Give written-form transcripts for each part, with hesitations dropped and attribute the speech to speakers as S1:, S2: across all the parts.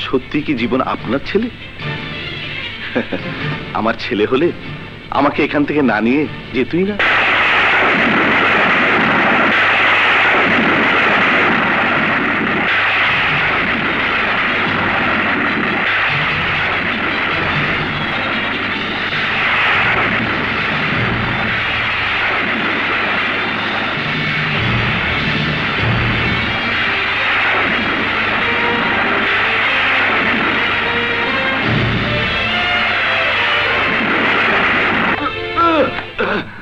S1: সত্যি কি জীবন আপনার ছেলে? আমার ছেলে হলে আমাকে এখান থেকে না নিয়ে যেতুই না।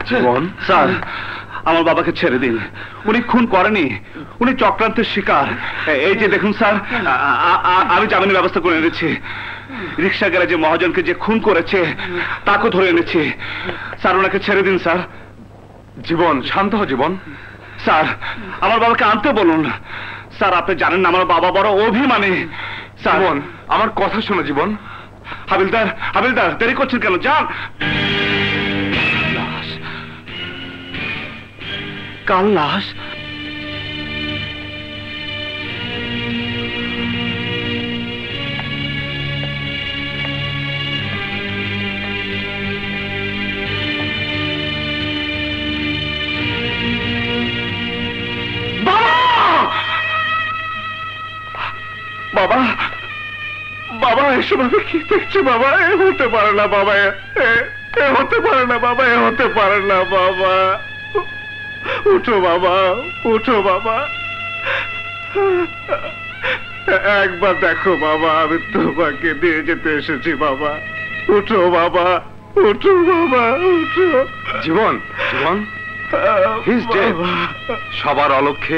S2: জীবন,
S3: স্যার আমার বাবাকে ছেড়ে দিন, উনি খুন করেনি, উনি চক্রান্তের শিকার। এই যে দেখুন স্যার, আমি জামিনের ব্যবস্থা করে এনেছি। রিক্সা গ্যারেজে মহাজনকে যে খুন করেছে তাকে ধরে এনেছি। স্যার ওনাকে ছেড়ে দিন স্যার।
S2: জীবন শান্ত হ জীবন।
S3: স্যার আমার বাবাকে আনতে বলুন। স্যার আপনি জানেন না আমার বাবা বড় অভিমানী। স্যার
S2: আমার কথা শোনো জীবন।
S3: হাবিলদার, হাবিলদার দেরি করছেন কেন? যান। কাল লাশ? বাবা, বাবা এসব আমি কি দেখছি বাবা? এ হতে পারে না বাবা, এ হতে পারে না বাবা, এ হতে পারে না বাবা। উঠো বাবা, উঠো বাবা, একবার দেখো বাবা, আমি তোমাকে নিয়ে যেতে এসেছি বাবা। উঠো বাবা, উঠো বাবা, উঠো।
S2: জীবন, জীবন সবার অলক্ষ্যে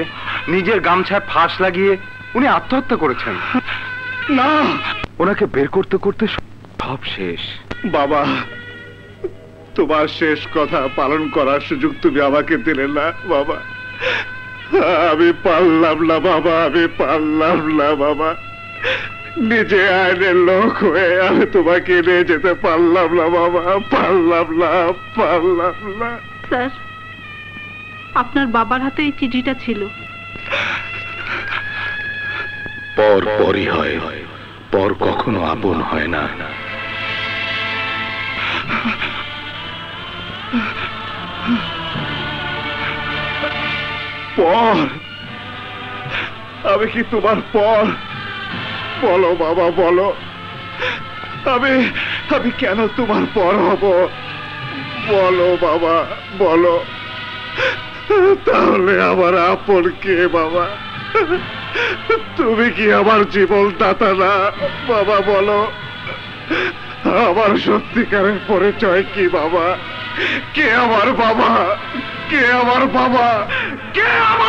S2: নিজের গামছায় ফাঁস লাগিয়ে উনি আত্মহত্যা করেছেন।
S3: না,
S2: ওনাকে বের করতে করতে সব শেষ।
S3: বাবা তোমার শেষ কথা পালন করার সুযোগ তুমি আমাকে দিলে না বাবা। আমি পারলাম না বাবা, আমি পারলাম না বাবা। নিজে আইনের লোক হয়ে আমি তোমাকে নিয়ে যেতে পারলাম না বাবা, পারলাম না, পারলাম না।
S4: স্যার আপনার বাবার হাতে এই চিঠিটা ছিল।
S1: পর পরই হয়, পর কখনো আপন হয় না।
S3: পর? আমি কি তোমার পর? বলো বাবা বলো, আমি কেন তোমার পর হব? বলো বাবা বলো, তাহলে আমার আপন কে বাবা? তুমি কি আমার জীবন দাতা না বাবা? বলো আমার সত্যিকারের পরিচয় কি বাবা? কে আমার বাবা? কে আমার বাবা? কে আমার